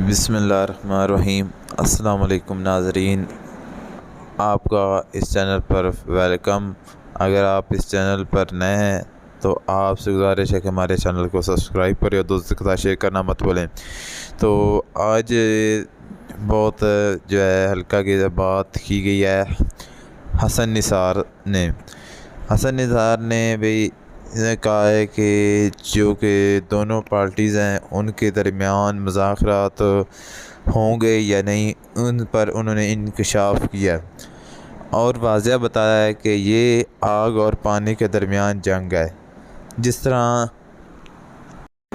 बिस्मिल्लाहिर्रहमानिर्रहीम। अस्सलाम वालेकुम नाज़रीन, आपका इस चैनल पर वेलकम। अगर आप इस चैनल पर नए हैं तो आपसे गुजारिश है कि हमारे चैनल को सब्सक्राइब करें और दोस्तों के साथ शेयर करना मत भूलें। तो आज बहुत जो है हल्का की बात की गई है हसन निसार ने भाई कहा है कि जो कि दोनों पार्टीज़ हैं उनके दरमियान मुज़ाकरात होंगे या नहीं, उन पर उन्होंने इंकशाफ किया और वाज़ह बताया है कि ये आग और पानी के दरमियान जंग है। जिस तरह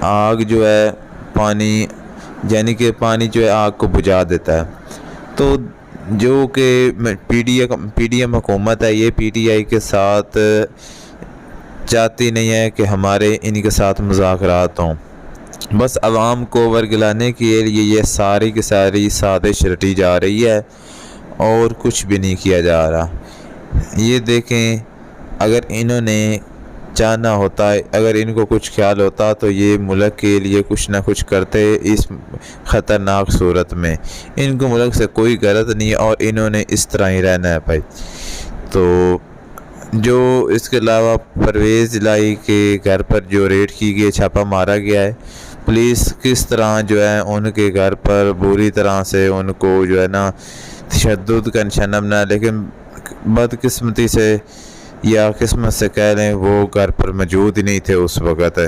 आग जो है पानी यानी कि पानी जो है आग को बुझा देता है, तो जो कि पीडीएम हुकूमत है ये पीटीआई के साथ चाहती नहीं है कि हमारे इनके साथ मुज़ाकरात हों। बस आवाम को वर्गलाने के लिए ये सारी की सारी साजिश रटी जा रही है और कुछ भी नहीं किया जा रहा। ये देखें, अगर इन्होंने चाहना होता है, अगर इनको कुछ ख्याल होता तो ये मुल्क के लिए कुछ ना कुछ करते। इस ख़तरनाक सूरत में इनको मुल्क से कोई गरज नहीं और इन्होंने इस तरह ही रहना है भाई। तो जो इसके अलावा परवेज़ इलाही के घर पर जो रेड की गई, छापा मारा गया है, पुलिस किस तरह जो है उनके घर पर बुरी तरह से उनको जो है ना तशद्दुद का निशाना बनाया, लेकिन बदकिस्मती से या किस्मत से कह लें वो घर पर मौजूद ही नहीं थे उस वक़्त,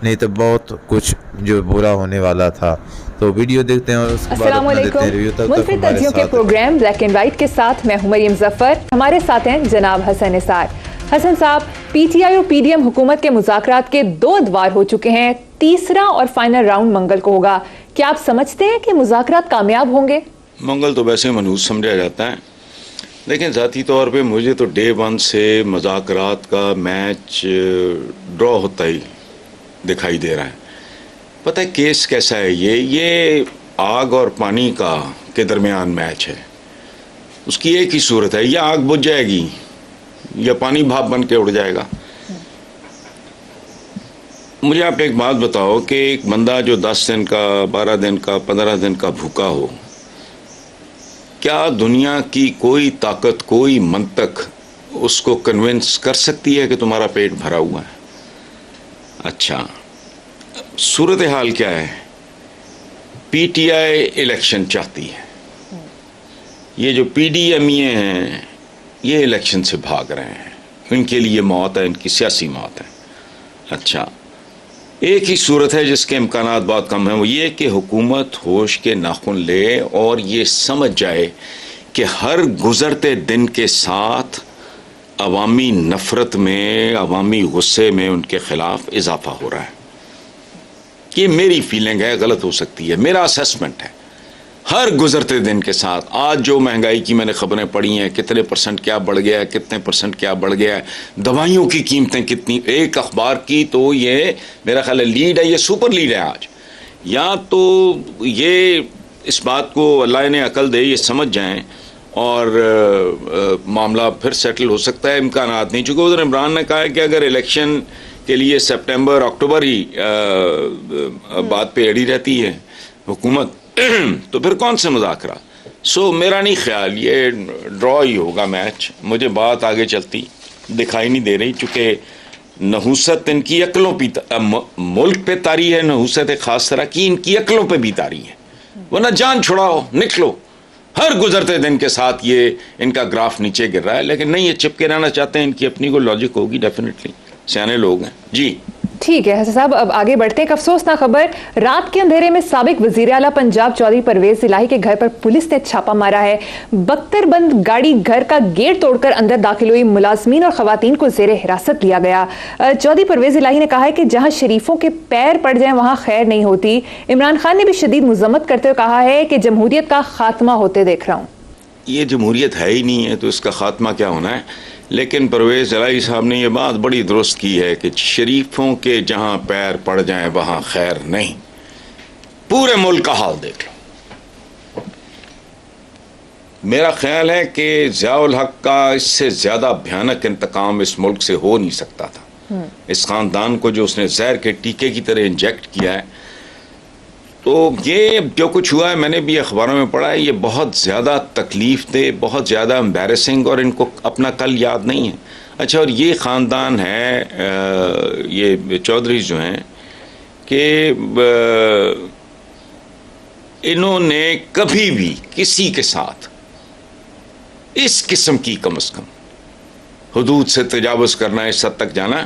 नहीं तो बहुत कुछ जो बुरा होने वाला था। तो वीडियो देखते हैं और उसके बाद अपना देते हैं रिव्यू। मुनफरिद तर्जियों के प्रोग्राम ब्लैक एंड वाइट के साथ मैं हूं मरियम जफर। हमारे साथ हैं जनाब हसन निसार। हसन साहब, पीटीआई और पीडीएम हुकूमत के मुज़ाकरात के 2 अदवार हो चुके हैं, तीसरा और फाइनल राउंड मंगल को होगा। क्या आप समझते हैं कि मुज़ाकरात कामयाब होंगे? मंगल तो वैसे मनहूस समझा जाता है, लेकिन ज़ाती तौर पे मुझे तो डे 1 से मुज़ाकरात का मैच ड्रॉ होता ही दिखाई दे रहा है। पता है केस कैसा है, ये आग और पानी का के दरमियान मैच है। उसकी एक ही सूरत है, या आग बुझ जाएगी या पानी भाप बन के उड़ जाएगा। मुझे आप एक बात बताओ कि एक बंदा जो 10 दिन का, 12 दिन का, 15 दिन का भूखा हो, क्या दुनिया की कोई ताकत, कोई मंतक उसको कन्विंस कर सकती है कि तुम्हारा पेट भरा हुआ है? अच्छा, सूरत हाल क्या है? पीटीआई इलेक्शन चाहती है, ये जो पीडीएमए हैं ये इलेक्शन से भाग रहे हैं, इनके लिए मौत है, इनकी सियासी मौत है। अच्छा, एक ही सूरत है जिसके इम्कानात बहुत कम हैं, वो ये कि हुकूमत होश के नाखुन ले और ये समझ जाए कि हर गुज़रते दिन के साथ अवामी नफ़रत में, अवामी गुस्से में उनके ख़िलाफ़ इजाफ़ा हो रहा है। ये मेरी फीलिंग है, गलत हो सकती है, मेरा असेसमेंट है। हर गुज़रते दिन के साथ, आज जो महंगाई की मैंने ख़बरें पढ़ी हैं, कितने % क्या बढ़ गया है, कितने % क्या बढ़ गया है, दवाइयों की कीमतें कितनी, एक अखबार की तो ये मेरा ख्याल है लीड है, ये सुपर लीड है आज। या तो ये इस बात को अल्लाह ने अकल दे, ये समझ जाएं और मामला फिर सेटल हो सकता है। इम्कानात नहीं, चूँकि उधर इमरान ने कहा है कि अगर इलेक्शन के लिए सितंबर अक्टूबर ही बात पे अड़ी रहती है हुकूमत तो फिर कौन से मुज़ाकरा। सो मेरा नहीं ख्याल, ये ड्रॉ ही होगा मैच। मुझे बात आगे चलती दिखाई नहीं दे रही, चूँकि नहूसत इनकी अक्लों पे मुल्क पे तारी है, नहूसत ख़ास तरह की इनकी अक्लों पे भी तारी है, वरना जान छुड़ाओ निकलो। हर गुजरते दिन के साथ ये इनका ग्राफ नीचे गिर रहा है, लेकिन नहीं, ये चिपके रहना चाहते हैं। इनकी अपनी को लॉजिक होगी, डेफिनेटली सियाने लोग हैं जी। ठीक है हसन साहब, अब आगे बढ़ते हैं। एक अफसोसनाक खबर, रात के अंधेरे में साबिक वजीर आला पंजाब चौधरी परवेज इलाही के घर पर पुलिस ने छापा मारा है। बख्तरबंद गाड़ी घर का गेट तोड़कर अंदर दाखिल हुई, मुलाजमीन और खवातीन को जेर हिरासत लिया गया। चौधरी परवेज इलाही ने कहा है कि जहां शरीफों के पैर पड़ जाएं वहां खैर नहीं होती। इमरान खान ने भी शदीद मुजम्मत करते हुए कहा है कि जमहूरियत का खात्मा होते देख रहा हूँ। ये जमहूरियत है ही नहीं है तो इसका खात्मा क्या होना है। लेकिन परवेज़ इलाही साहब ने यह बात बड़ी दुरुस्त की है कि शरीफों के जहाँ पैर पड़ जाएं वहाँ खैर नहीं। पूरे मुल्क का हाल देख लो। मेरा ख्याल है कि ज़ियाउल हक का इससे ज़्यादा भयानक इंतकाम इस मुल्क से हो नहीं सकता था। इस ख़ानदान को जो उसने जहर के टीके की तरह इंजेक्ट किया है, तो ये जो कुछ हुआ है, मैंने भी अखबारों में पढ़ा है, ये बहुत ज़्यादा तकलीफ़ दे, बहुत ज़्यादा एम्बैरेसिंग, और इनको अपना कल याद नहीं है। अच्छा, और ये ख़ानदान है, ये चौधरी जो हैं कि इन्होंने कभी भी किसी के साथ इस किस्म की कम अज़ कम हुदूद से तजावुज़ करना, इस हद तक जाना,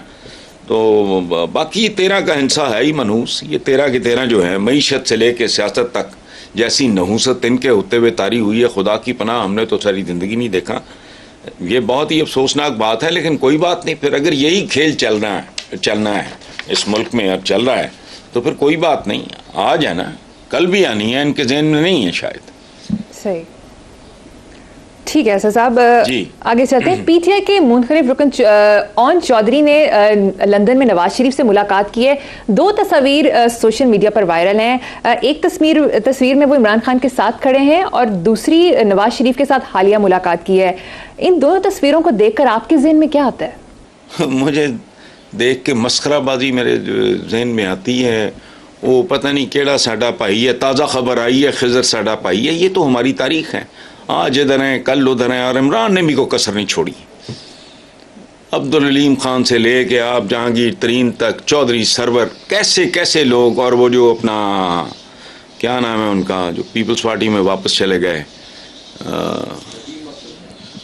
तो बाकी 13 का हिंसा है ही मनहूस। ये 13 के 13 जो है, मईशत से लेके सियासत तक जैसी नहूसत इनके होते हुए तारी हुई है, खुदा की पनाह, हमने तो सारी ज़िंदगी नहीं देखा। ये बहुत ही अफसोसनाक बात है, लेकिन कोई बात नहीं। फिर अगर यही खेल चलना है इस मुल्क में, अब चल रहा है, तो फिर कोई बात नहीं, आ जाना, कल भी आनी है, इनके जहन में नहीं है शायद। सही, ठीक है सर साहब, आगे चलते हैं। पीटीआई के मुनफरिद रुकन ओन चौधरी ने लंदन में नवाज शरीफ से मुलाकात की है। 2 तस्वीर सोशल मीडिया पर वायरल हैं। एक तस्वीर में वो इमरान खान के साथ खड़े हैं और दूसरी नवाज शरीफ के साथ हालिया मुलाकात की है। इन दोनों तस्वीरों को देखकर आपके जहन में क्या आता है? मुझे देख के मस्खराबाजी मेरे जहन में आती है। वो पता नहीं केड़ा साडा भाई है, ताज़ा खबर आई है, खिजर साडा भाई है। ये तो हमारी तारीख है, आज इधर हैं, कल उधर हैं, और इमरान ने भी कोई कसर नहीं छोड़ी। अब्दुल अलीम खान से लेके आप जहांगीर तरीन तक, चौधरी सरवर, कैसे कैसे लोग, और वो जो अपना क्या नाम है उनका, जो पीपल्स पार्टी में वापस चले गए,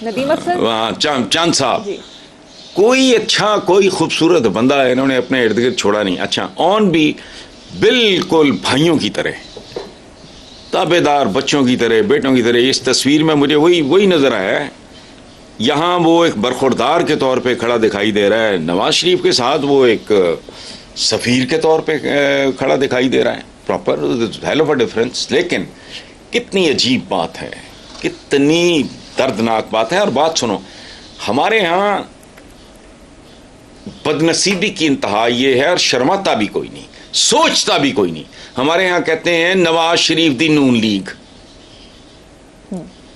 नदीम अफजल, चांद साहब, कोई अच्छा कोई खूबसूरत बंदा है इन्होंने अपने इर्द गिर्द छोड़ा नहीं। अच्छा, ऑन भी बिल्कुल भाइयों की तरह, ताबेदार बच्चों की तरह, बेटों की तरह। इस तस्वीर में मुझे वही नज़र आया है। यहाँ वो एक बरखुरदार के तौर पे खड़ा दिखाई दे रहा है, नवाज शरीफ के साथ वो एक सफ़ीर के तौर पे खड़ा दिखाई दे रहा है। Proper hell of a difference. लेकिन कितनी अजीब बात है, कितनी दर्दनाक बात है। और बात सुनो, हमारे यहाँ बदनसीबी की इंतहा ये है, और शर्माता भी कोई नहीं, सोचता भी कोई नहीं। हमारे यहाँ कहते हैं नवाज शरीफ दी नून लीग,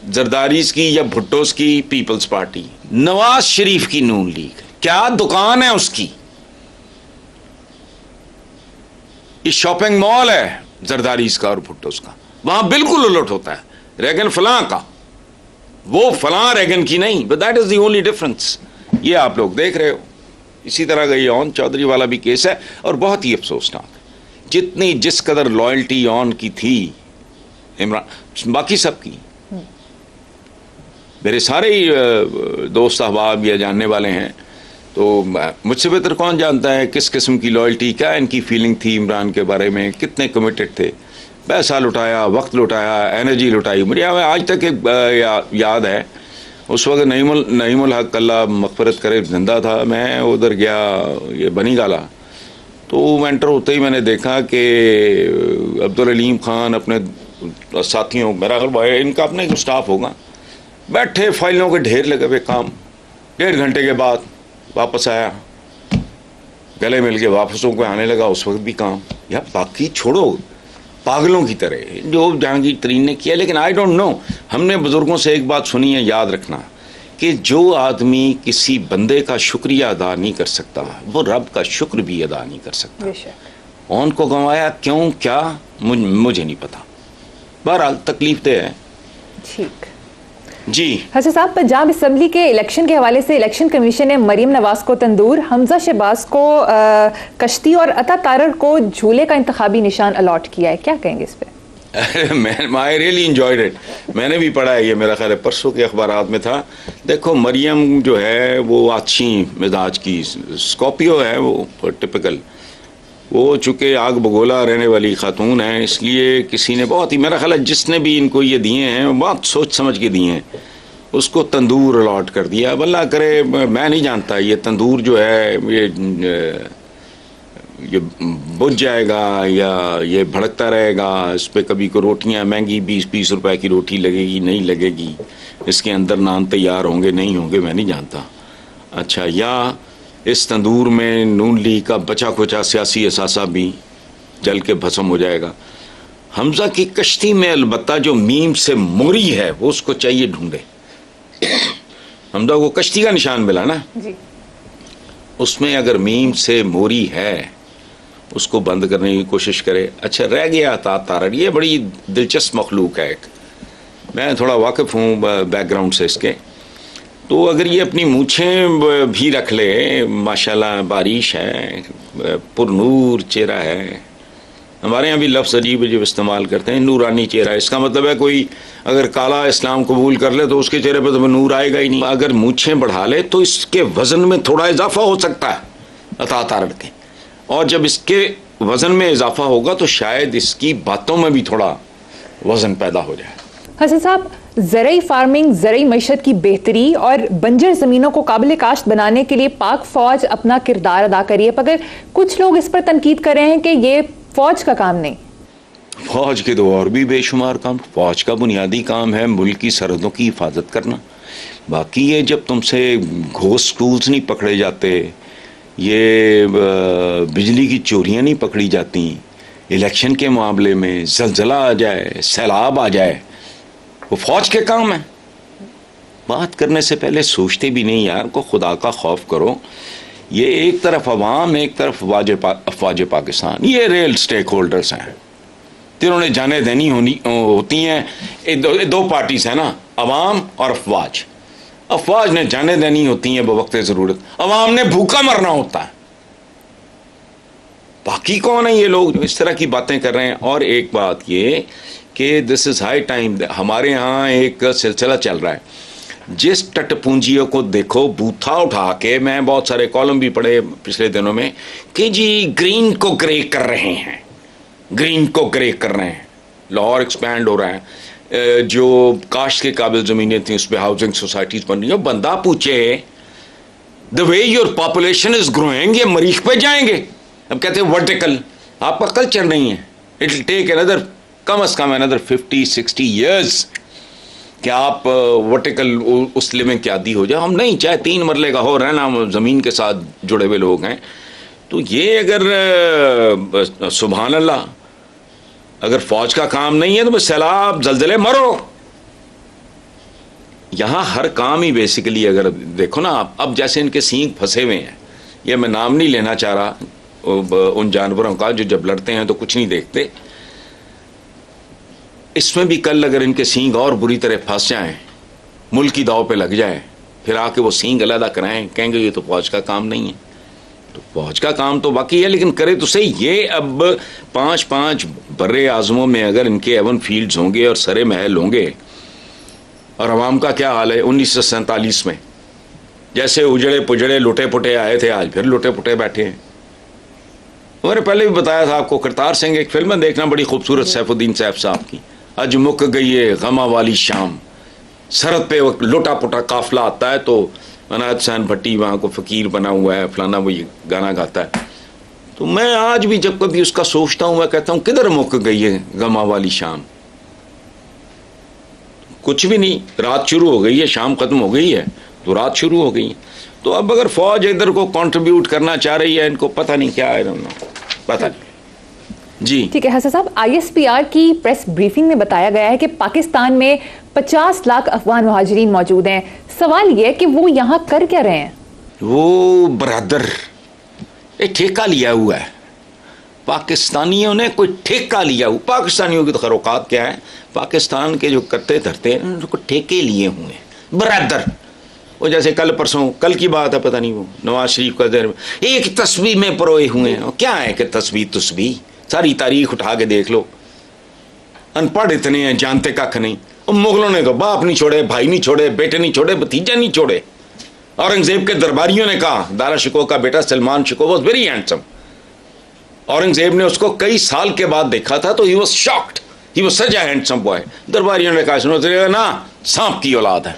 जरदारीज की या भुट्टोस की पीपल्स पार्टी, नवाज शरीफ की नून लीग, क्या दुकान है उसकी? ये शॉपिंग मॉल है जरदारीज का और भुट्टोस का, वहां बिल्कुल उलट होता है। रेगन फलां का, वो फलां रेगन की नहीं, but that is the only difference. ये आप लोग देख रहे हो। इसी तरह का ये ऑन चौधरी वाला भी केस है, और बहुत ही अफसोसनाक। जितनी जिस कदर लॉयल्टी ऑन की थी इमरान, बाकी सब की, मेरे सारे ही दोस्त अहबाब या जानने वाले हैं, तो मुझसे बेहतर कौन जानता है किस किस्म की लॉयल्टी, क्या इनकी फीलिंग थी इमरान के बारे में, कितने कमिटेड थे। पैसा लुटाया, वक्त लुटाया, एनर्जी लुटाई। मुझे आज तक एक याद है, उस वक्त नईमुल हक अल्लाह मग़फ़िरत करे जिंदा था। मैं उधर गया, ये बनी गाला, तो एंटर होते ही मैंने देखा कि अब्दुल अलीम खान अपने साथियों, मेरा ख्याल इनका अपना एक स्टाफ होगा, बैठे फाइलों के ढेर लगे हुए काम। 1.5 घंटे के बाद वापस आया, गले मिल के वापस होकर आने लगा, उस वक्त भी काम। यार बाकी छोड़ो, पागलों की तरह जो जहांगीर तरीन ने किया। लेकिन आई डोंट नो, हमने बुजुर्गों से एक बात सुनी है, याद रखना, कि जो आदमी किसी बंदे का शुक्रिया अदा नहीं कर सकता, वो रब का शुक्र भी अदा नहीं कर सकता। उनको गंवाया क्यों, क्या, मुझे नहीं पता। बहरहाल तकलीफ दे है। ठीक जी। अच्छा साहब, पंजाब असम्बली के इलेक्शन के हवाले से इलेक्शन कमीशन ने मरीम नवाज को तंदूर, हमजा शहबाज को कश्ती और अता तारर को झूले का इंतखाबी निशान अलॉट किया है। क्या कहेंगे इस पे? I really enjoyed it. मैंने भी पढ़ा है, ये मेरा ख्याल है परसों के अखबारात में था। देखो, मरियम जो है वो अच्छी मिजाज की, स्कॉर्पियो है वो, टिपिकल। वो चूँकि आग बगोला रहने वाली खातून है, इसलिए किसी ने बहुत ही, मेरा ख्याल है जिसने भी इनको ये दिए हैं बहुत सोच समझ के दिए हैं, उसको तंदूर अलॉट कर दिया। अल्लाह करे, मैं नहीं जानता ये तंदूर जो है ये बुझ जाएगा या ये भड़कता रहेगा, इस पर कभी को रोटियां महंगी 20-20 रुपए की रोटी लगेगी, नहीं लगेगी, इसके अंदर नान तैयार होंगे नहीं होंगे, मैं नहीं जानता। अच्छा, या इस तंदूर में नून लीग का बचा खुचा सियासी असासा भी जल के भस्म हो जाएगा। हमजा की कश्ती में अलबत्ता जो मीम से मोरी है वो उसको चाहिए ढूंढे। हमजा को कश्ती का निशान मिला ना जी, उसमें अगर मीम से मोरी है उसको बंद करने की कोशिश करे। अच्छा, रह गया अतात तारड़, ये बड़ी दिलचस्प मखलूक है एक, मैं थोड़ा वाकिफ़ हूँ बैकग्राउंड से इसके। तो अगर ये अपनी मूछें भी रख ले, माशाल्लाह बारिश है, पुरनूर चेहरा है, हमारे यहाँ भी लफ्ज़ अजीब अजीब इस्तेमाल करते हैं, नूरानी चेहरा, इसका मतलब है कोई अगर काला इस्लाम कबूल कर ले तो उसके चेहरे पर तो नूर आएगा ही नहीं। अगर मूछें बढ़ा ले तो इसके वज़न में थोड़ा इजाफा हो सकता है अतात तारड़ के, और जब इसके वज़न में इजाफा होगा तो शायद इसकी बातों में भी थोड़ा वज़न पैदा हो जाए। हसन साहब, ज़रई फार्मिंग, ज़रई मईशत की बेहतरी और बंजर ज़मीनों को काबिल काश्त बनाने के लिए पाक फ़ौज अपना किरदार अदा करी है, मगर कुछ लोग इस पर तनकीद कर रहे हैं कि ये फ़ौज का काम नहीं। फ़ौज के तो और भी बेशुमार काम, फ़ौज का बुनियादी काम है मुल्क की सरहदों की हिफाजत करना। बाकी ये जब तुमसे घोस्ट स्कूल्स नहीं पकड़े जाते, ये बिजली की चोरियाँ नहीं पकड़ी जाती, इलेक्शन के मामले में ज़लज़ला आ जाए, सैलाब आ जाए, वो फ़ौज के काम है। बात करने से पहले सोचते भी नहीं यार, को खुदा का खौफ करो। ये एक तरफ अवाम, एक तरफ अफवाज पाकिस्तान, ये रियल स्टेक होल्डर्स हैं जिन्होंने जाने देनी होती हैं। दो पार्टीज हैं ना, अवाम और अफवाज। अफवाज ने जाने देनी होती हैं बवक्त ज़रूरत, अवाम ने भूखा मरना होता है। बाकी कौन है ये लोग जो इस तरह की बातें कर रहे हैं। और एक बात ये कि दिस इज़ हाई टाइम, हमारे यहाँ एक सिलसिला चल रहा है, जिस टटपूंजियों को देखो बूथा उठा के, मैं बहुत सारे कॉलम भी पढ़े पिछले दिनों में कि जी ग्रीन को ग्रे कर रहे हैं, ग्रीन को ग्रे कर रहे हैं, लाहौर एक्सपैंड हो रहा है, जो काश्त के काबिल ज़मीनें थी उस पर हाउसिंग सोसाइटीज़ बन रही हैं। बंदा पूछे the way your population is growing, ये मरीख पे जाएंगे। अब कहते हैं वर्टिकल, आपका कल्चर नहीं है, इट विल टेक अनदर कम से कम अनदर 50-60 ईयर्स कि आप वर्टिकल उस लिविंग के आदी हो जाए। हम नहीं, चाहे 3 मरले का हो रहना, हम ज़मीन के साथ जुड़े हुए लोग हैं। तो ये अगर सुभान अल्लाह, अगर फ़ौज का काम नहीं है तो बस सैलाब ज़लज़ले मरो। यहाँ हर काम ही बेसिकली अगर देखो ना आप, अब जैसे इनके सींग फंसे हुए हैं, ये मैं नाम नहीं लेना चाह रहा उन जानवरों का जो जब लड़ते हैं तो कुछ नहीं देखते, इसमें भी कल अगर इनके सींग और बुरी तरह फंस जाएं, मुल्क की दाव पे लग जाए, फिर आके वो सींग अलहदा कराएं, कहेंगे ये तो फौज का काम नहीं है। तो फौज का काम तो बाकी है, लेकिन करे तो सही। ये अब 5-5 बर्रे आज़मों में अगर इनके एवन फील्ड्स होंगे और सरे महल होंगे, और अवाम का क्या हाल है 1947 में, जैसे उजड़े पुजड़े लुटे पुटे आए थे, आज फिर लुटे पुटे बैठे हैं। मैंने पहले भी बताया था आपको, करतार सिंह एक फिल्म देखना बड़ी खूबसूरत, सैफुद्दीन सैफ साहब की, अज मुक गई है गमा वाली शाम। सरहद पे वो लोटा पुटा काफिला आता है तो अनायत हुसैन भट्टी वहाँ को फ़कीर बना हुआ है, फलाना वो ये गाना गाता है। तो मैं आज भी जब कभी उसका सोचता हूँ, मैं कहता हूँ किधर मुक गई है गमा वाली शाम। कुछ भी नहीं, रात शुरू हो गई है, शाम ख़त्म हो गई है तो रात शुरू हो गई है। तो अब अगर फ़ौज इधर को कंट्रीब्यूट करना चाह रही है, इनको पता नहीं क्या है, पता नहीं जी। ठीक है हसन साहब, ISPR की प्रेस ब्रीफिंग में बताया गया है कि पाकिस्तान में 50 लाख अफगान मुहाजिरीन मौजूद हैं। सवाल यह है कि वो यहाँ कर क्या रहे हैं? वो बरादर एक ठेका लिया हुआ है, पाकिस्तानियों ने कोई ठेका लिया हुआ। पाकिस्तानियों की तो खैर औकात क्या है, पाकिस्तान के जो करते धरते हैं उनको ठेके लिए हुए बरादर। वो जैसे कल परसों, कल की बात है, पता नहीं वो नवाज शरीफ का देर एक तस्वीर में परोए हुए हैं। क्या है कि तस्वीर सारी तारीख उठा के देख लो, अनपढ़ इतने हैं, जानते कख नहीं। और मुगलों ने तो बाप नहीं छोड़े, भाई नहीं छोड़े, बेटे नहीं छोड़े, भतीजा नहीं छोड़े। औरंगजेब के दरबारियों ने कहा, दारा शिकोह का बेटा Salman Shikoh was very handsome. Aurangzeb ने उसको कई साल के बाद देखा था तो he was shocked, he was such a handsome boy. दरबारियों ने कहा सुनो ना, सांप की औलाद है,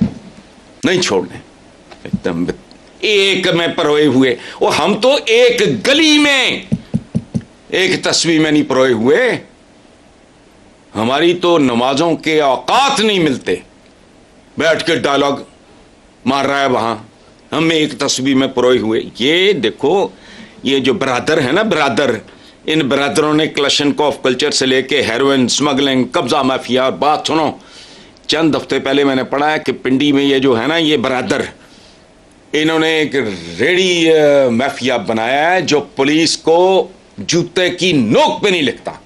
नहीं छोड़ने। एकदम एक में परोए हुए, और हम तो एक गली में एक तस्वीर में नहीं परोए हुए। हमारी तो नमाजों के औकात नहीं मिलते, बैठ के डायलॉग मार रहा है वहां, हम एक तस्वीर में परोए हुए। ये देखो, ये जो बरादर है ना, बरादर, इन बरादरों ने क्लशनकोफ कल्चर से लेके हेरोइन स्मगलिंग, कब्जा माफिया। और बात सुनो, चंद हफ्ते पहले मैंने पढ़ा है कि पिंडी में ये जो है ना, ये बरादर, इन्होंने एक रेडी माफिया बनाया है जो पुलिस को जूते की नोक पे नहीं लिखता।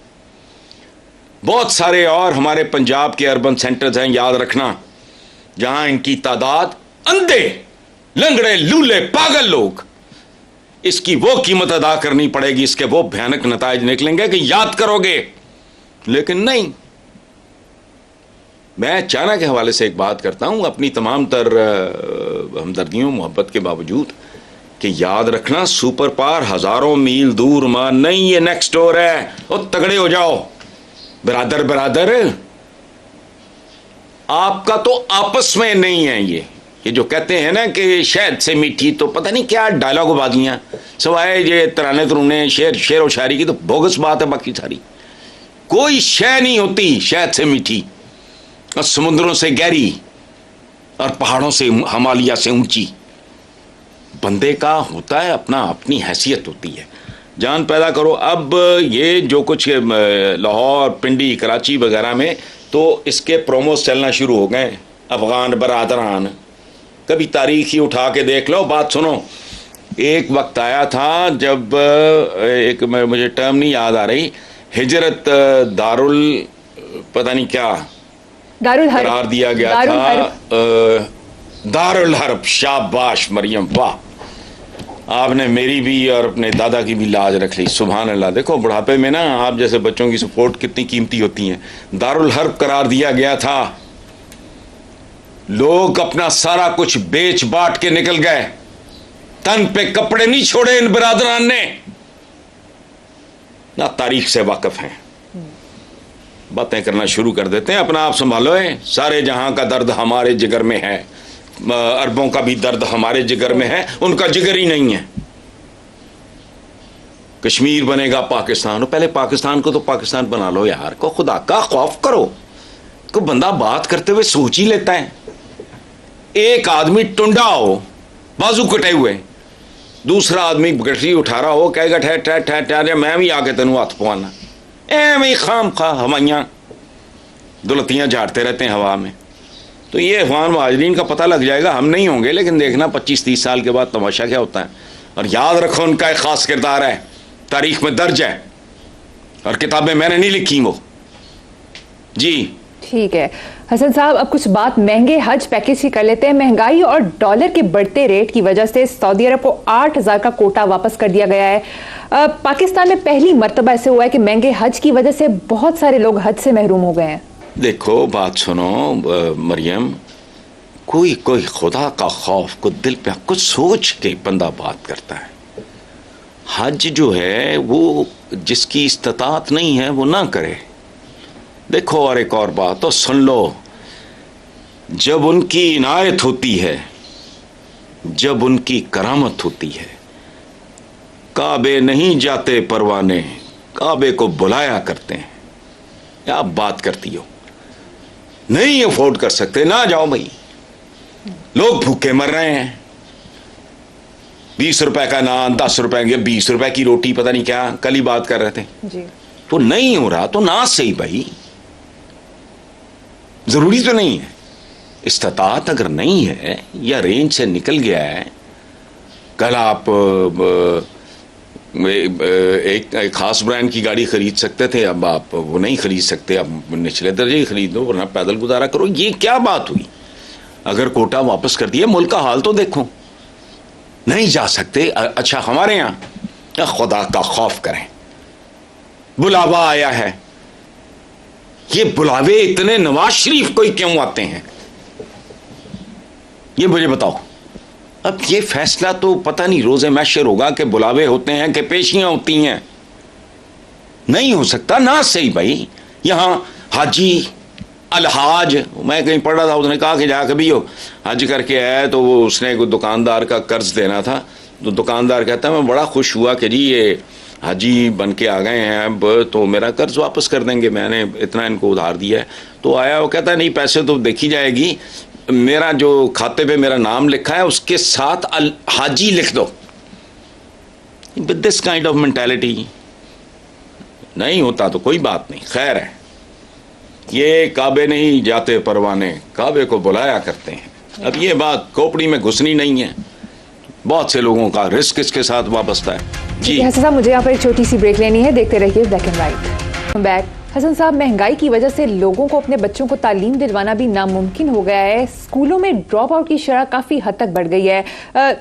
बहुत सारे और हमारे पंजाब के अर्बन सेंटर्स हैं, याद रखना, जहां इनकी तादाद, अंधे, लंगड़े, लूले, पागल लोग, इसकी वो कीमत अदा करनी पड़ेगी, इसके वो भयानक नताइज निकलेंगे कि याद करोगे। लेकिन नहीं, मैं चाइना के हवाले से एक बात करता हूं अपनी तमाम तर हमदर्दियों मोहब्बत के बावजूद, कि याद रखना सुपर पावर हजारों मील दूर मां नहीं, ये नेक्स्ट डोर है। और तगड़े हो जाओ ब्रादर ब्रादर, आपका तो आपस में नहीं है। ये जो कहते हैं ना कि शहद से मीठी, तो पता नहीं क्या डायलॉग बाजियां, सवाए ये तराने तरुने शेर और शायरी की, तो बोगस बात है। बाकी सारी कोई शय नहीं होती शहद से मीठी, और समुद्रों से गहरी, और पहाड़ों से हिमालय से ऊंची। बंदे का होता है अपना, अपनी हैसियत होती है, जान पैदा करो। अब ये जो कुछ लाहौर, पिंडी, कराची वगैरह में तो इसके प्रोमोस चलना शुरू हो गए। अफगान बरादरान, कभी तारीख ही उठा के देख लो। बात सुनो, एक वक्त आया था जब एक, मुझे टर्म नहीं याद आ रही, हिजरत दारुल पता नहीं क्या करार दिया गया था, दारुल हर्ब। शाबाश मरियम, वाह, आपने मेरी भी और अपने दादा की भी लाज रख ली, सुभान अल्लाह। देखो बुढ़ापे में ना आप जैसे बच्चों की सपोर्ट कितनी कीमती होती है। दारुल हर्ब करार दिया गया था, लोग अपना सारा कुछ बेच बांट के निकल गए, तन पे कपड़े नहीं छोड़े इन बिरादरान ने। ना तारीख से वाकिफ हैं, बातें करना शुरू कर देते हैं। अपना आप संभालो है, सारे जहां का दर्द हमारे जिगर में है, अरबों का भी दर्द हमारे जिगर में है, उनका जिगर ही नहीं है। कश्मीर बनेगा पाकिस्तान, पहले पाकिस्तान को तो पाकिस्तान बना लो यार, को खुदा का खौफ करो। को बंदा बात करते हुए सोच ही लेता है। एक आदमी टुंडा हो, बाजू कटे हुए, दूसरा आदमी गठरी उठा रहा हो, कहेगा ठहर ठहर ठहर ठहर, मैं भी आके तेनू हाथ पवाना। एवं खाम खा हवाइयाँ दुलतियाँ झाड़ते रहते हैं हवा में। तो ये अफगान महाजरीन का पता लग जाएगा, हम नहीं होंगे, लेकिन देखना 25-30 साल के बाद तमाशा क्या होता है। और याद रखो उनका एक खास किरदार है, तारीख में दर्ज है, और किताबें मैंने नहीं लिखी वो। जी ठीक है हसन साहब, अब कुछ बात महंगे हज पैकेज की कर लेते हैं। महंगाई और डॉलर के बढ़ते रेट की वजह से सऊदी अरब को 8,000 का कोटा वापस कर दिया गया है। पाकिस्तान में पहली मर्तबा ऐसे हुआ है कि महंगे हज की वजह से बहुत सारे लोग हज से महरूम हो गए हैं। देखो बात सुनो मरियम, कोई खुदा का खौफ को दिल पे कुछ सोच के बंदा बात करता है। हज जो है वो जिसकी इस्तात नहीं है वो ना करे। देखो और एक और बात तो सुन लो, जब उनकी इनायत होती है, जब उनकी करामत होती है, काबे नहीं जाते परवाने, काबे को बुलाया करते हैं। क्या बात करती हो, नहीं अफोर्ड कर सकते ना जाओ भाई, लोग भूखे मर रहे हैं। 20 रुपए का नान, 10 रुपए की, 20 रुपए की रोटी, पता नहीं क्या, कल ही बात कर रहे थे जी। तो नहीं हो रहा तो ना सही भाई, जरूरी तो नहीं है। इस्तात अगर नहीं है या रेंज से निकल गया है, कल आप एक खास ब्रांड की गाड़ी खरीद सकते थे, अब आप वो नहीं खरीद सकते, अब निचले दर्जे की खरीद लो वरना पैदल गुजारा करो। ये क्या बात हुई? अगर कोटा वापस कर दिया, मुल्क का हाल तो देखो, नहीं जा सकते। अच्छा हमारे यहाँ खुदा का खौफ करें, बुलावा आया है, ये बुलावे इतने नवाज शरीफ को ही क्यों आते हैं, ये मुझे बताओ। अब ये फैसला तो पता नहीं रोज़े महशर होगा कि बुलावे होते हैं कि पेशियां होती हैं। नहीं हो सकता ना सही भाई। यहाँ हाजी अलहाज, मैं कहीं पढ़ रहा था, उसने कहा कि जाकर भी हो हज करके आया तो वो उसने कोई दुकानदार का कर्ज देना था, तो दुकानदार कहता है मैं बड़ा खुश हुआ कि जी ये हाजी बन के आ गए हैं, अब तो मेरा कर्ज वापस कर देंगे, मैंने इतना इनको उधार दिया है। तो आया, वो कहता है नहीं पैसे तो देखी जाएगी, मेरा जो खाते पे मेरा नाम लिखा है उसके साथ अल हाजी लिख दो। With this kind of mentality नहीं होता तो कोई बात नहीं, खैर है। ये काबे नहीं जाते परवाने, काबे को बुलाया करते हैं। अब ये बात खोपड़ी में घुसनी नहीं है। बहुत से लोगों का रिस्क इसके साथ वाबस्ता है। जी हसन साहब, मुझे यहाँ पर एक छोटी सी ब्रेक लेनी है, देखते रहिए black and white. Back. Hasan साहब, महंगाई की वजह से लोगों को अपने बच्चों को तालीम दिलवाना भी नामुमकिन हो गया है। स्कूलों में ड्रॉप आउट की शरह काफ़ी हद तक बढ़ गई है।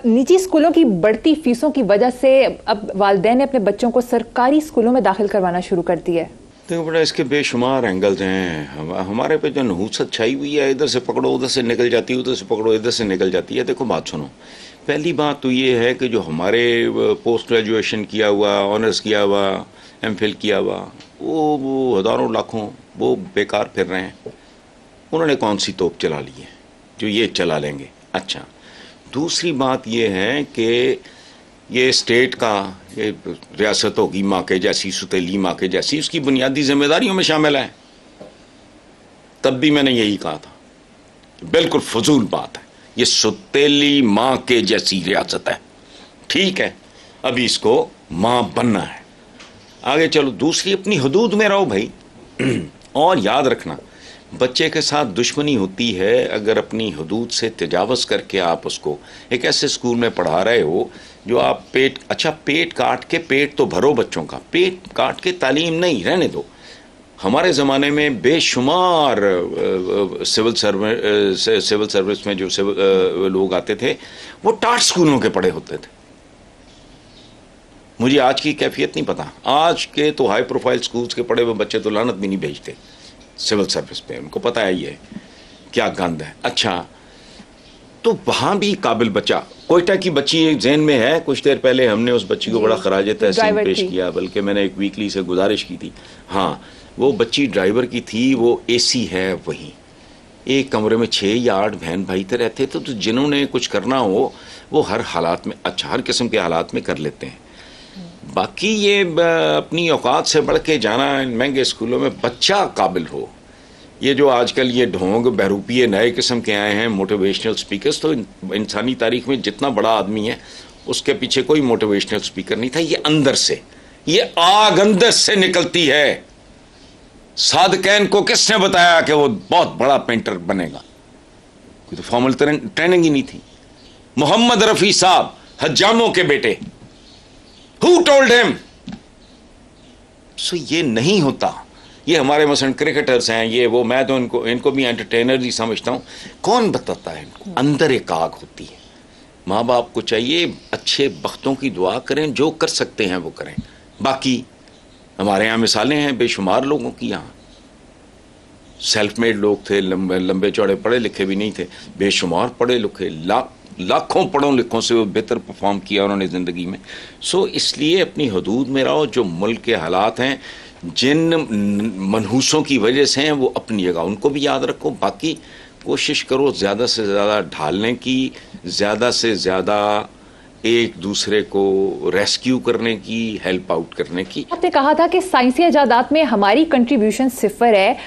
निजी स्कूलों की बढ़ती फीसों की वजह से अब वालिदैन ने अपने बच्चों को सरकारी स्कूलों में दाखिल करवाना शुरू कर दिया है। देखो बड़ा, इसके बेशुमार एंगल्स हैं। हमारे पे जो नहूसत छाई हुई है, इधर से पकड़ो उधर से निकल जाती है, उधर से पकड़ो इधर से निकल जाती है। देखो बात सुनो, पहली बात तो ये है कि जो हमारे पोस्ट ग्रेजुएशन किया हुआ, ऑनर्स किया हुआ, एमफिल किया हुआ, वो हज़ारों लाखों वो बेकार फिर रहे हैं। उन्होंने कौन सी तोप चला ली है जो ये चला लेंगे? अच्छा, दूसरी बात ये है कि ये स्टेट का, ये रियासत होगी माँ के जैसी, सुतीली माँ के जैसी, उसकी बुनियादी जिम्मेदारियों में शामिल है। तब भी मैंने यही कहा था, बिल्कुल फजूल बात है, ये सुतीली माँ के जैसी रियासत है। ठीक है, अभी इसको माँ बनना है। आगे चलो, दूसरी अपनी हदूद में रहो भाई। और याद रखना, बच्चे के साथ दुश्मनी होती है अगर अपनी हदूद से तजावज़ करके आप उसको एक ऐसे स्कूल में पढ़ा रहे हो जो आप पेट काट के, पेट तो भरो बच्चों का, पेट काट के तालीम नहीं, रहने दो। हमारे ज़माने में बेशुमार सिविल सर्विस में जो लोग आते थे वो टाट स्कूलों के पढ़े होते थे। मुझे आज की कैफियत नहीं पता। आज के तो हाई प्रोफाइल स्कूल्स के पढ़े हुए बच्चे तो लानत भी नहीं भेजते सिविल सर्विस पे, उनको पता है ये क्या गंद है। अच्छा, तो वहाँ भी काबिल बच्चा, कोयटा की बच्ची एक जहन में है। कुछ देर पहले हमने उस बच्ची को बड़ा खराज तहसीन पेश किया, बल्कि मैंने एक वीकली से गुजारिश की थी। हाँ, वो बच्ची ड्राइवर की थी, वो एसी है वहीं, एक कमरे में 6 या 8 बहन भाई तो रहते थे। तो जिन्होंने कुछ करना हो वो हर हालात में, अच्छा हर किस्म के हालात में कर लेते हैं। बाकी ये अपनी औकात से बढ़ के जाना महंगे स्कूलों में, बच्चा काबिल हो। ये जो आजकल ये ढोंग बहरूपिये नए किस्म के आए हैं मोटिवेशनल स्पीकर्स, तो इंसानी तारीख में जितना बड़ा आदमी है उसके पीछे कोई मोटिवेशनल स्पीकर नहीं था। ये अंदर से, ये आग अंदर से निकलती है। सादकैन को किसने बताया कि वो बहुत बड़ा पेंटर बनेगा? कोई तो फॉर्मल ट्रेनिंग ही नहीं थी। मोहम्मद रफ़ी साहब, हज्जामों के बेटे, Who told him? So ये नहीं होता। ये हमारे मसलन क्रिकेटर्स हैं, ये वो, मैं तो इनको भी एंटरटेनर ही समझता हूँ। कौन बताता है इनको? अंदर एक आग होती है। माँ बाप को चाहिए अच्छे वक्तों की दुआ करें, जो कर सकते हैं वो करें। बाकी हमारे यहाँ मिसालें हैं बेशुमार लोगों की। यहाँ सेल्फ मेड लोग थे, लंबे चौड़े पढ़े लिखे भी नहीं थे, बेशुमार पढ़े लिखे, लाखों पढ़ों लिखों से वो बेहतर परफॉर्म किया उन्होंने ज़िंदगी में। सो इसलिए अपनी हदूद में रहो। जो मुल्क के हालात हैं, जिन मनहूसों की वजह से हैं, वो अपनी जगह, उनको भी याद रखो। बाकी कोशिश करो ज़्यादा से ज़्यादा ढालने की, ज़्यादा से ज़्यादा एक दूसरे को रेस्क्यू करने की, हेल्प आउट करने की। आपने कहा था कि साइंसी इजादात में हमारी कंट्रीब्यूशन 0 है।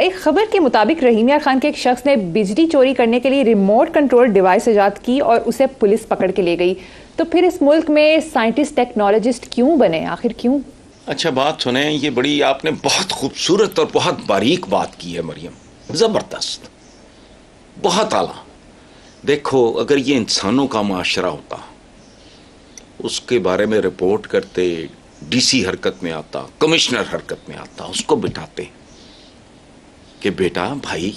एक खबर के मुताबिक रहीम यार खान के एक शख्स ने बिजली चोरी करने के लिए रिमोट कंट्रोल डिवाइस इजाद की और उसे पुलिस पकड़ के ले गई। तो फिर इस मुल्क में साइंटिस्ट टेक्नोलॉजिस्ट क्यों बने, आखिर क्यों? अच्छा बात सुने, ये बड़ी आपने बहुत खूबसूरत और बहुत बारीक बात की है मरियम, ज़बरदस्त, बहुत आला। देखो, अगर ये इंसानों का माशरा होता, उसके बारे में रिपोर्ट करते, डीसी हरकत में आता, कमिश्नर हरकत में आता, उसको बिठाते कि बेटा भाई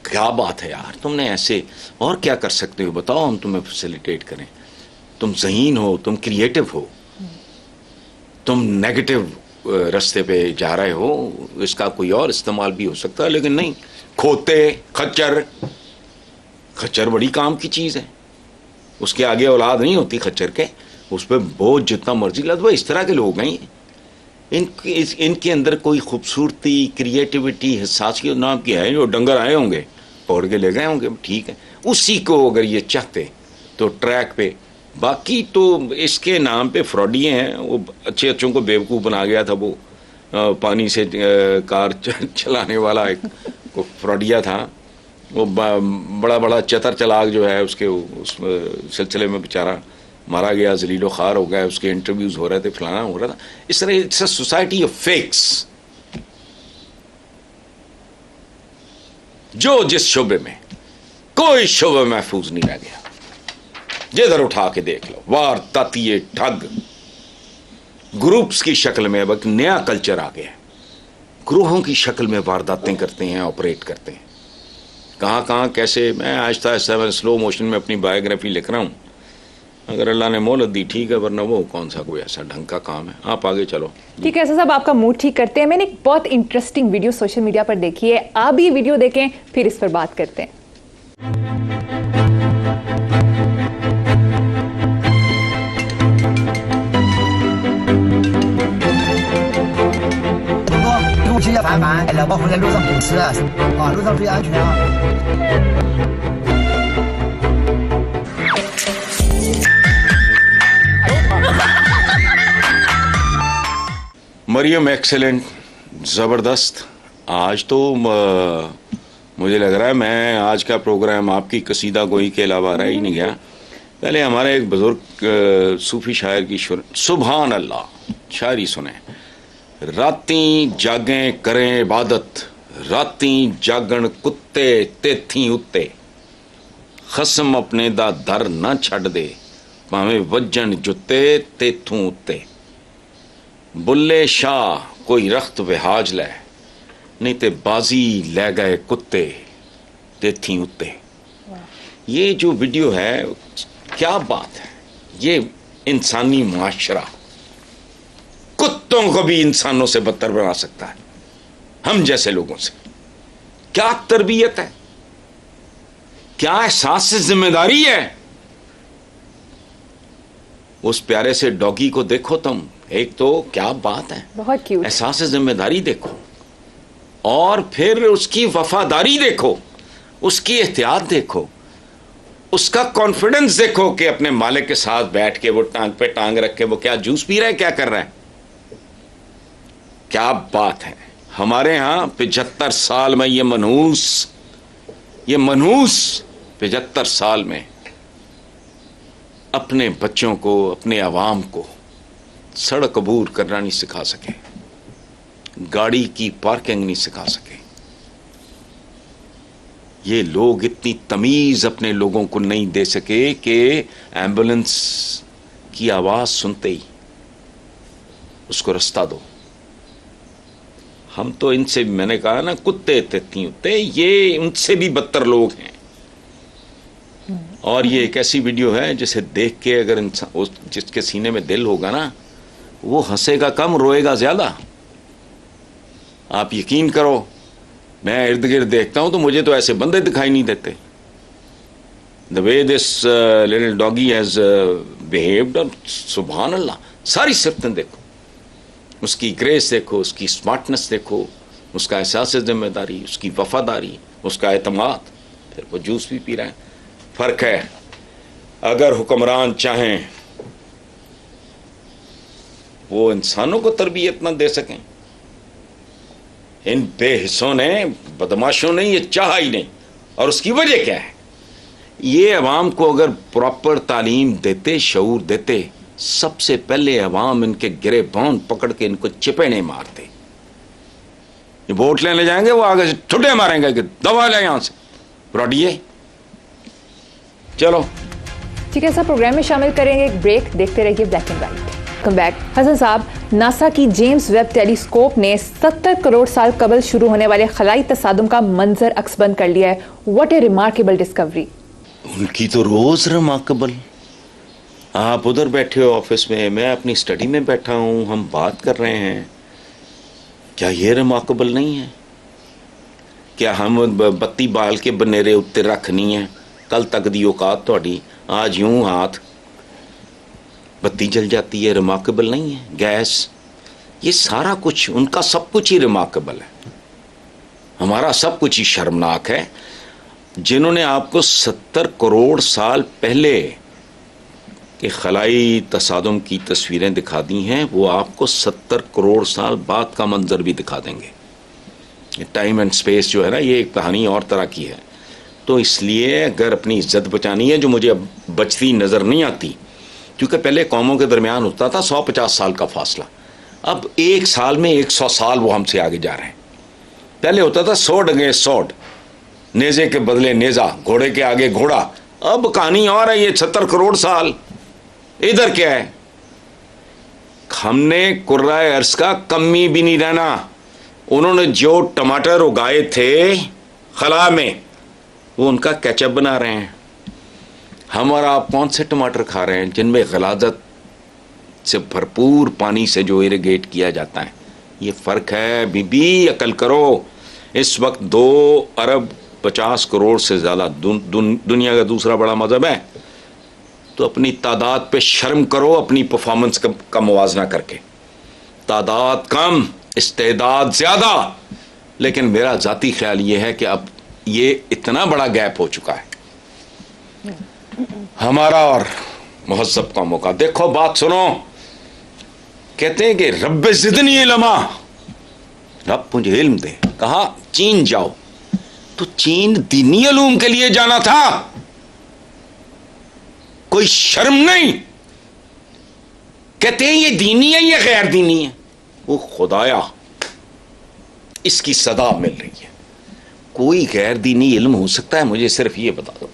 क्या बात है यार, तुमने ऐसे और क्या कर सकते हो, बताओ, हम तुम्हें फैसिलिटेट करें। तुम ज़हीन हो, तुम क्रिएटिव हो, तुम नेगेटिव रास्ते पे जा रहे हो, इसका कोई और इस्तेमाल भी हो सकता है। लेकिन नहीं, खोते, खच्चर बड़ी काम की चीज़ है। उसके आगे औलाद नहीं होती खच्चर के, उस पर बोझ जितना मर्जी लद। वो इस तरह के लोग हैं। इनके अंदर कोई खूबसूरती, क्रिएटिविटी, हिस्सासियत नाम की है। जो डंगर आए होंगे पकड़ के ले गए होंगे, ठीक है, उसी को अगर ये चाहते तो ट्रैक पे। बाकी तो इसके नाम पे फ्रॉडिये हैं। वो अच्छों को बेवकूफ़ बना गया था वो पानी से कार चलाने वाला एक फ्रॉडिया था। वो बड़ा चतर चलाक जो है, उसके उस सिलसिले में बेचारा मारा गया, जलीलो खार हो गया, उसके इंटरव्यूज़ हो रहे थे, फलाना हो रहा था। इस तरह it's a society of fakes. जो जिस शोबे में, कोई शोबा महफूज नहीं रह गया। जिधर उठा के देख लो, वार तातिये ठग, ग्रुप्स की शक्ल में अब एक नया कल्चर आ गया है, ग्रोहों की शक्ल में वारदातें करते हैं, ऑपरेट करते हैं। कहाँ कहाँ कैसे, मैं आहिस्ता आहिस्ता मैं स्लो मोशन में अपनी बायोग्राफी लिख रहा हूँ। अगर अल्लाह ने मोहलत दी ठीक है, वरना वो कौन सा कोई ऐसा ढंग का काम है। आप आगे चलो। ठीक है ऐसा साहब, आपका मूड ठीक करते हैं। मैंने एक बहुत इंटरेस्टिंग वीडियो सोशल मीडिया पर देखी है, आप भी वीडियो देखें फिर इस पर बात करते हैं।路期要繁忙，老婆会在路上堵车啊，路上注意安全啊。 मरियम एक्सेलेंट, ज़बरदस्त। आज तो मुझे लग रहा है मैं आज का प्रोग्राम आपकी कसीदा गोई के अलावा रह ही नहीं गया। पहले हमारे एक बुजुर्ग सूफी शायर की सुभान अल्लाह शायरी सुने। राती जागें करें इबादत, राती जागण कुत्ते तेथी उत्ते, खसम अपने दा दर ना छड़ दे, भावें वज्जन जुत्ते तेथू उत्ते। बुल्ले शाह कोई रख्त विहाज लै, नहीं ते बाजी लै गए कुत्ते तेथी उत्ते। ये जो वीडियो है क्या बात है, ये इंसानी माशरा कुत्तों को भी इंसानों से बदतर बना सकता है, हम जैसे लोगों से। क्या तरबियत है, क्या एहसास से जिम्मेदारी है। उस प्यारे से डॉगी को देखो तुम, एक तो क्या बात है, बहुत क्यूट। एहसास से जिम्मेदारी देखो, और फिर उसकी वफादारी देखो, उसकी एहतियात देखो, उसका कॉन्फिडेंस देखो कि अपने मालिक के साथ बैठ के वो टांग पे टांग रख के वो क्या जूस पी रहा है, क्या कर रहा है। क्या बात है। हमारे यहां 75 साल में ये मनहूस 75 साल में अपने बच्चों को, अपने अवाम को सड़क अबूर करना नहीं सिखा सके, गाड़ी की पार्किंग नहीं सिखा सके। ये लोग इतनी तमीज अपने लोगों को नहीं दे सके कि एम्बुलेंस की आवाज सुनते ही उसको रास्ता दो। हम तो इनसे, मैंने कहा ना, कुत्ते तेती उत्ते, ये उनसे भी बदतर लोग हैं। और ये एक ऐसी वीडियो है जिसे देख के अगर इंसान, जिसके सीने में दिल होगा ना, वो हंसेगा कम, रोएगा ज्यादा। आप यकीन करो, मैं इर्द गिर्द देखता हूं तो मुझे तो ऐसे बंदे दिखाई नहीं देते। The way this little doggy has behaved, सुभान अल्लाह। सारी सिफतें देखो, उसकी ग्रेस देखो, उसकी स्मार्टनेस देखो, उसका एहसास जिम्मेदारी, उसकी वफादारी, उसका एतमाद, फिर वो जूस भी पी रहा है। फर्क है, अगर हुक्मरान चाहें वो इंसानों को तरबियत ना दे सकें, इन बेहिस्सों ने, बदमाशों ने ये चाहा ही नहीं। और उसकी वजह क्या है, ये अवाम को अगर प्रॉपर तालीम देते, शऊर देते, सबसे पहले अवाम इनके गिरेबान पकड़ के इनको चिपेने मारते। ये वोट लेने जाएंगे, वो आगे से ठुड्डे मारेंगे कि दबा ले यहां से, रोटिए। चलो ठीक है साहब, प्रोग्राम में शामिल करेंगे एक ब्रेक, देखते रहिए black and white. Come back. Hasan साहब, नासा की जेम्स वेब टेलीस्कोप ने 70 करोड़ साल कबल शुरू होने वाले खलाई तसादुम का मंजर अक्सबंद कर लिया है। What A remarkable discovery. उनकी तो रोज रिमार्केबल। आप उधर बैठे हो ऑफिस में, मैं अपनी स्टडी में बैठा हूं, हम बात कर रहे हैं। क्या ये रिमार्केबल नहीं है? क्या हम बत्ती बाल के बनेरे उत्ते रखनी है, कल तक दी औकात थोड़ी, आज यूं हाथ बत्ती जल जाती है, रिमार्केबल नहीं है? गैस, ये सारा कुछ, उनका सब कुछ ही रिमार्केबल है, हमारा सब कुछ ही शर्मनाक है। जिन्होंने आपको 70 करोड़ साल पहले के खलाई तसादुम की तस्वीरें दिखा दी हैं, वो आपको 70 करोड़ साल बाद का मंजर भी दिखा देंगे। टाइम एंड स्पेस जो है ना, ये एक कहानी और तरह की है। तो इसलिए अगर अपनी इज्जत बचानी है, जो मुझे अब बचती नज़र नहीं आती, क्योंकि पहले कौमों के दरमियान होता था 150 साल का फासला, अब एक साल में 100 साल वो हमसे आगे जा रहे हैं। पहले होता था सौड अगेंस्ट सौड, नेज़े के बदले नेज़ा, घोड़े के आगे घोड़ा। अब कहानी और है, ये 70 करोड़ साल इधर क्या है? हमने कुर्राए अर्श का कमी भी नहीं रहना। उन्होंने जो टमाटर उगाए थे खला में, वो उनका केचप बना रहे हैं। हम और आप कौन से टमाटर खा रहे हैं जिनमें गलाजत से भरपूर पानी से जो इरिगेट किया जाता है? ये फ़र्क है बीबी, अकल करो। इस वक्त 2 अरब 50 करोड़ से ज़्यादा दुनिया का दूसरा बड़ा मज़हब है, तो अपनी तादाद पे शर्म करो, अपनी परफॉर्मेंस का मुवाजना करके। तादाद कम, इस्तेदाद ज़्यादा। लेकिन मेरा ज़ाती ख्याल ये है कि अब ये इतना बड़ा गैप हो चुका है हमारा और महज़्ज़ब कौमों का। देखो बात सुनो, कहते हैं कि रब्बे ज़िदनी इल्मा, रब मुझे इल्म दे। कहा चीन जाओ, तो चीन दीनी इल्म के लिए जाना था, कोई शर्म नहीं। कहते हैं ये दीनी है ये गैर दीनी है। वो खुदाया इसकी सदा मिल रही है। कोई गैर दीनी इल्म हो सकता है? मुझे सिर्फ ये बता दो।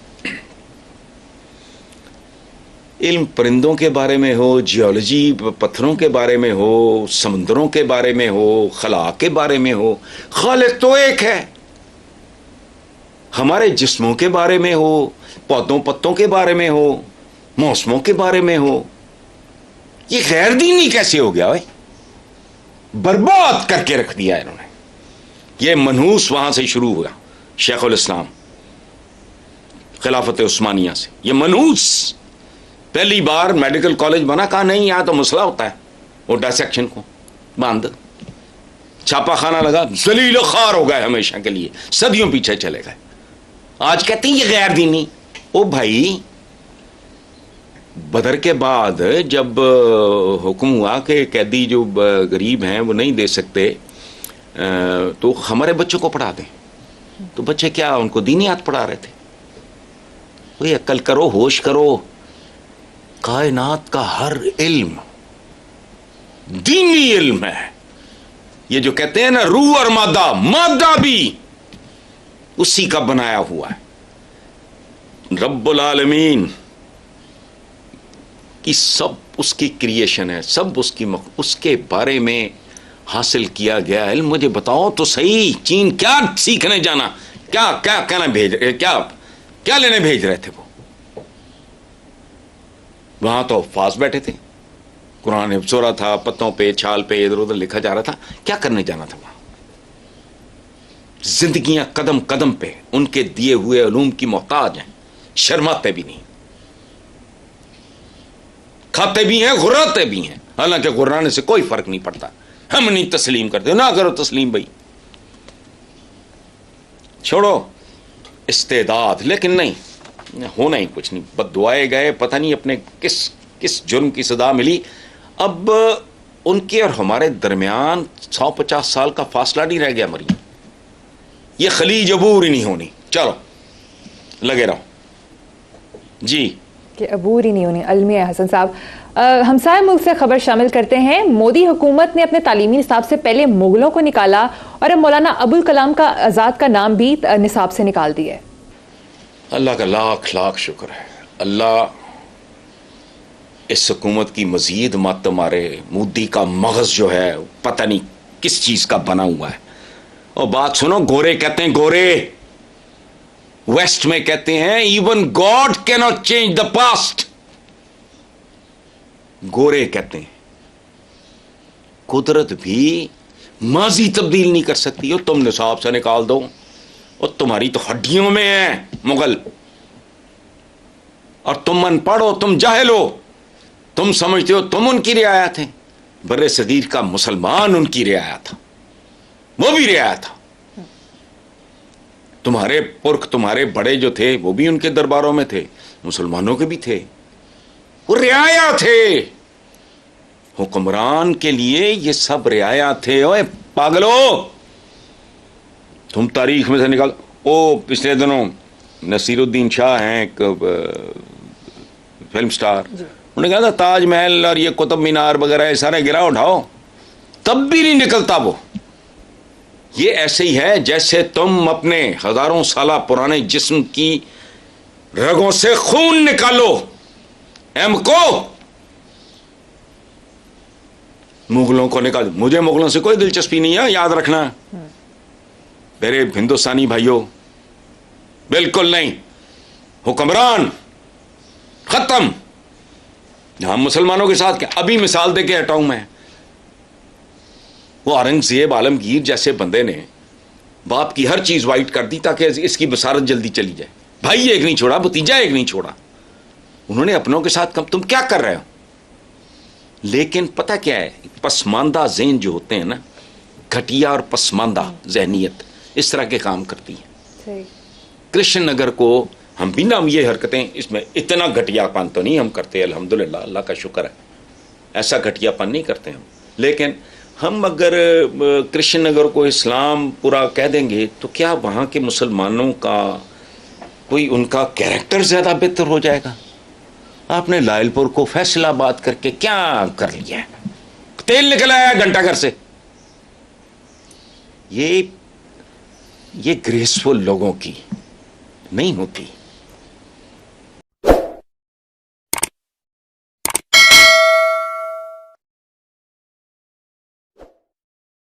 इल्म परिंदों के बारे में हो, जियोलॉजी पत्थरों के बारे में हो, समुद्रों के बारे में हो, खला के बारे में हो, खालिक तो एक है। हमारे जिस्मों के बारे में हो, पौधों पत्तों के बारे में हो, मौसमों के बारे में हो, ये गैर दीनी कैसे हो गया भाई? बर्बाद करके रख दिया इन्होंने। ये मनहूस वहां से शुरू हुआ, शेखुल इस्लाम खिलाफत उस्मानिया से। ये मनहूस पहली बार मेडिकल कॉलेज बना, कहा नहीं यहां तो मसला होता है, वो डायसेक्शन को बांध, छापा खाना लगा, जलील खार हो गए हमेशा के लिए, सदियों पीछे चले गए। आज कहते हैं ये गैर दीनी। ओ भाई, बदर के बाद जब हुक्म हुआ कि कैदी जो गरीब हैं वो नहीं दे सकते, तो हमारे बच्चों को पढ़ा दें, तो बच्चे क्या उनको दीनियात पढ़ा रहे थे? कोई अक्ल करो, होश करो। कायनात का हर इल्म दीनी इल्म है। ये जो कहते हैं ना रूह और मादा, मादा भी उसी का बनाया हुआ है। रब्बुल आलमीन की सब उसकी क्रिएशन है, सब उसके बारे में हासिल किया गया इल्म। मुझे बताओ तो सही, चीन क्या सीखने जाना, क्या क्या कहना भेज, क्या लेने भेज रहे थे वो? वहां तो फास बैठे थे, कुरान हिफ्ज़ हो रहा था, पत्तों पे छाल पे इधर उधर लिखा जा रहा था। क्या करने जाना था वहां? जिंदगियां कदम कदम पे उनके दिए हुए उलूम की मोहताज हैं, शर्माते भी नहीं, खाते भी हैं, गुर्राते भी हैं। हालांकि गुर्राने से कोई फर्क नहीं पड़ता, हम नहीं तस्लीम करते, ना करो तस्लीम भाई, छोड़ो इस्तेदाद। लेकिन नहीं, होना ही कुछ नहीं, बद्दुआए गए, पता नहीं अपने किस जुर्म की सदा मिली। अब उनके और हमारे दरमियान 150 साल का फासला नहीं रह गया मरी, ये खलीज अबूर ही नहीं होनी। चलो लगे रहो जी, कि अबूर ही नहीं होनी। अलमिया हसन साहब, हमसाय मुल्क से खबर शामिल करते हैं। मोदी हुकूमत ने अपने तालीमी निसाब से पहले मुगलों को निकाला और अब मौलाना अबुल कलाम का आज़ाद का नाम भी निसाब से निकाल दिया है। अल्लाह का लाख लाख शुक्र है। अल्लाह इस हुकूमत की मजीद मत मारे। मोदी का मगज जो है पता नहीं किस चीज का बना हुआ है। और बात सुनो, गोरे कहते हैं, गोरे वेस्ट में कहते हैं even God can not change the past. गोरे कहते हैं कुदरत भी माजी तब्दील नहीं कर सकती। और तुम निसाब से निकाल दो, और तुम्हारी तो हड्डियों में है मुगल, और तुम अनपढ़ हो, तुम जाहिल हो, तुम समझते हो तुम उनकी रियाया थे। बर्रे सगीर का मुसलमान उनकी रियाया था, वो भी रियाया था। तुम्हारे पुरख, तुम्हारे बड़े जो थे वो भी उनके दरबारों में थे, मुसलमानों के भी थे, वो रियाया थे। हुक्मरान के लिए ये सब रियाया थे। ओए पागलो, तुम तारीख में से निकाल। ओ पिछले दिनों नसीरुद्दीन शाह हैं एक फिल्म स्टार, उन्होंने कहा था ताजमहल और ये कुतुब मीनार वगैरह ये सारे गिरा उठाओ, तब भी नहीं निकलता वो। ये ऐसे ही है जैसे तुम अपने हजारों साल पुराने जिस्म की रगों से खून निकालो, एम को मुगलों को निकाल, मुझे मुगलों से कोई दिलचस्पी नहीं है, याद रखना मेरे हिंदुस्तानी भाइयों, बिल्कुल नहीं। हुक्मरान खत्म। हम मुसलमानों के साथ क्या, अभी मिसाल दे के हटाऊं मैं, वो औरंगजेब आलमगीर जैसे बंदे ने बाप की हर चीज वाइट कर दी ताकि इसकी बसारत जल्दी चली जाए। भाई एक नहीं छोड़ा, भतीजा एक नहीं छोड़ा, उन्होंने अपनों के साथ कम, तुम क्या कर रहे हो। लेकिन पता क्या है, पसमानदा ज़हन जो होते हैं ना, घटिया और पसमानदा जहनियत इस तरह के काम करती है। कृष्ण नगर को हम बिना ये हरकतें, इसमें इतना घटियापन तो नहीं हम करते, अल्हम्दुलिल्लाह, अल्लाह का शुक्र है, ऐसा घटियापन नहीं करते हम। लेकिन हम अगर कृष्ण नगर को इस्लाम पूरा कह देंगे तो क्या वहाँ के मुसलमानों का कोई उनका कैरेक्टर ज़्यादा बेहतर हो जाएगा। आपने लायलपुर को फैसलाबाद करके क्या कर लिया है, तेल निकल आया घंटा घर से। ये ग्रेसफुल लोगों की नहीं होती।